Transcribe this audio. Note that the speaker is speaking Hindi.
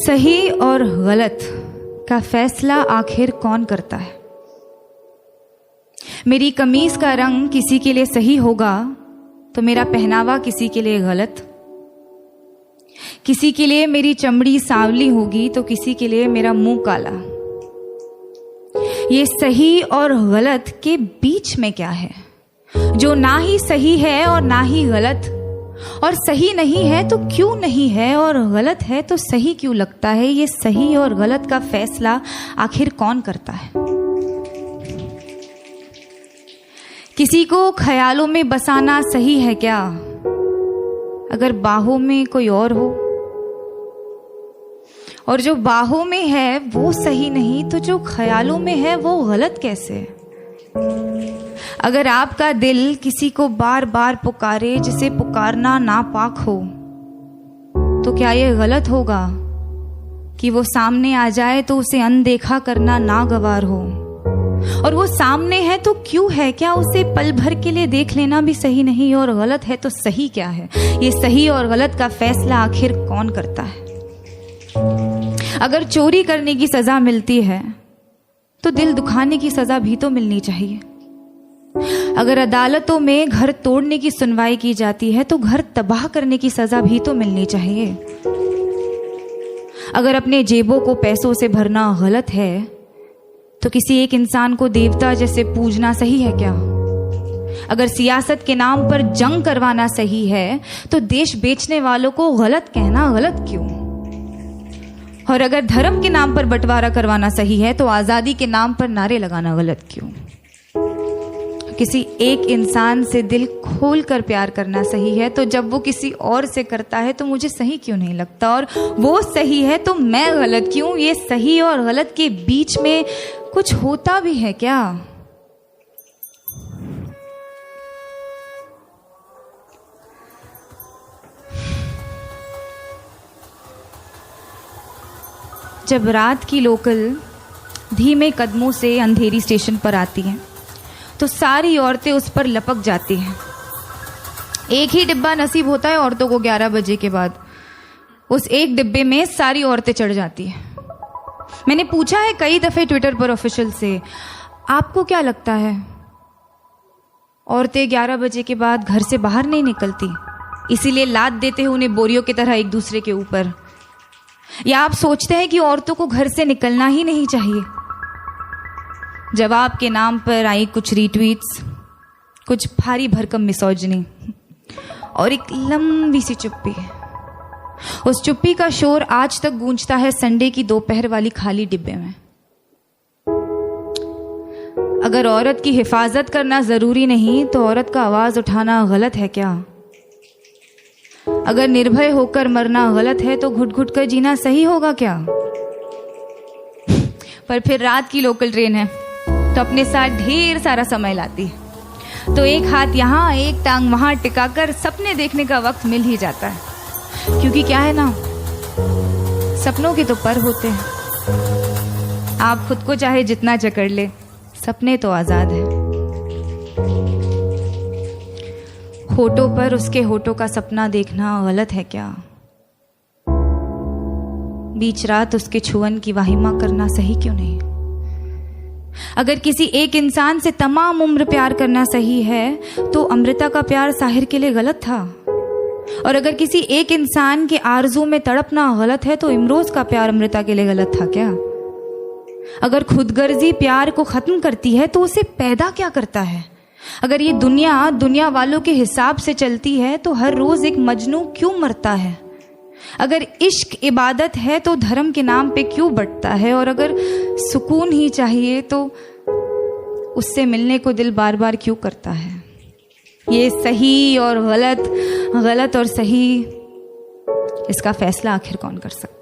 सही और गलत का फैसला आखिर कौन करता है? मेरी कमीज का रंग किसी के लिए सही होगा तो मेरा पहनावा किसी के लिए गलत। किसी के लिए मेरी चमड़ी सांवली होगी तो किसी के लिए मेरा मुंह काला। ये सही और गलत के बीच में क्या है, जो ना ही सही है और ना ही गलत, और सही नहीं है तो क्यों नहीं है, और गलत है तो सही क्यों लगता है? ये सही और गलत का फैसला आखिर कौन करता है? किसी को ख्यालों में बसाना सही है क्या, अगर बाहों में कोई और हो? और जो बाहों में है वो सही नहीं तो जो ख्यालों में है वो गलत कैसे? अगर आपका दिल किसी को बार बार पुकारे जिसे पुकारना नापाक हो, तो क्या यह गलत होगा कि वो सामने आ जाए तो उसे अनदेखा करना नागवार हो? और वो सामने है तो क्यों है? क्या उसे पल भर के लिए देख लेना भी सही नहीं? और गलत है तो सही क्या है? ये सही और गलत का फैसला आखिर कौन करता है? अगर चोरी करने की सजा मिलती है तो दिल दुखाने की सजा भी तो मिलनी चाहिए। अगर अदालतों में घर तोड़ने की सुनवाई की जाती है तो घर तबाह करने की सजा भी तो मिलनी चाहिए। अगर अपने जेबों को पैसों से भरना गलत है तो किसी एक इंसान को देवता जैसे पूजना सही है क्या? अगर सियासत के नाम पर जंग करवाना सही है तो देश बेचने वालों को गलत कहना गलत क्यों? और अगर धर्म के नाम पर बंटवारा करवाना सही है तो आजादी के नाम पर नारे लगाना गलत क्यों? किसी एक इंसान से दिल खोल कर प्यार करना सही है तो जब वो किसी और से करता है तो मुझे सही क्यों नहीं लगता? और वो सही है तो मैं गलत क्यों? ये सही और गलत के बीच में कुछ होता भी है क्या? जब रात की लोकल धीमे कदमों से अंधेरी स्टेशन पर आती है तो सारी औरतें उस पर लपक जाती हैं। एक ही डिब्बा नसीब होता है औरतों को 11 बजे के बाद। उस एक डिब्बे में सारी औरतें चढ़ जाती हैं। मैंने पूछा है कई दफे ट्विटर पर ऑफिशियल से, आपको क्या लगता है औरतें 11 बजे के बाद घर से बाहर नहीं निकलती, इसीलिए लाद देते हैं उन्हें बोरियों की तरह एक दूसरे के ऊपर? या आप सोचते हैं कि औरतों को घर से निकलना ही नहीं चाहिए? जवाब के नाम पर आई कुछ रीट्वीट्स, कुछ भारी भरकम मिसोजिनी और एक लंबी सी चुप्पी। उस चुप्पी का शोर आज तक गूंजता है संडे की दोपहर वाली खाली डिब्बे में। अगर औरत की हिफाजत करना जरूरी नहीं तो औरत का आवाज उठाना गलत है क्या? अगर निर्भय होकर मरना गलत है तो घुट घुट कर जीना सही होगा क्या? पर फिर रात की लोकल ट्रेन है तो अपने साथ ढेर सारा समय लाती है, तो एक हाथ यहाँ एक टांग वहां टिकाकर सपने देखने का वक्त मिल ही जाता है। क्योंकि क्या है ना, सपनों के तो पर होते हैं। आप खुद को चाहे जितना जकड़ ले, सपने तो आजाद है। होठों पर उसके होठों का सपना देखना गलत है क्या? बीच रात उसके छुअन की वाहिमा करना सही क्यों नहीं? अगर किसी एक इंसान से तमाम उम्र प्यार करना सही है तो अमृता का प्यार साहिर के लिए गलत था। और अगर किसी एक इंसान के आरज़ू में तड़पना गलत है तो इमरोज का प्यार अमृता के लिए गलत था क्या? अगर खुदगर्जी प्यार को खत्म करती है तो उसे पैदा क्या करता है? अगर ये दुनिया वालों के हिसाब से चलती है तो हर रोज एक मजनू क्यों मरता है? अगर इश्क इबादत है तो धर्म के नाम पे क्यों बंटता है? और अगर सुकून ही चाहिए तो उससे मिलने को दिल बार बार क्यों करता है? ये सही और गलत, गलत और सही, इसका फैसला आखिर कौन कर सकता है?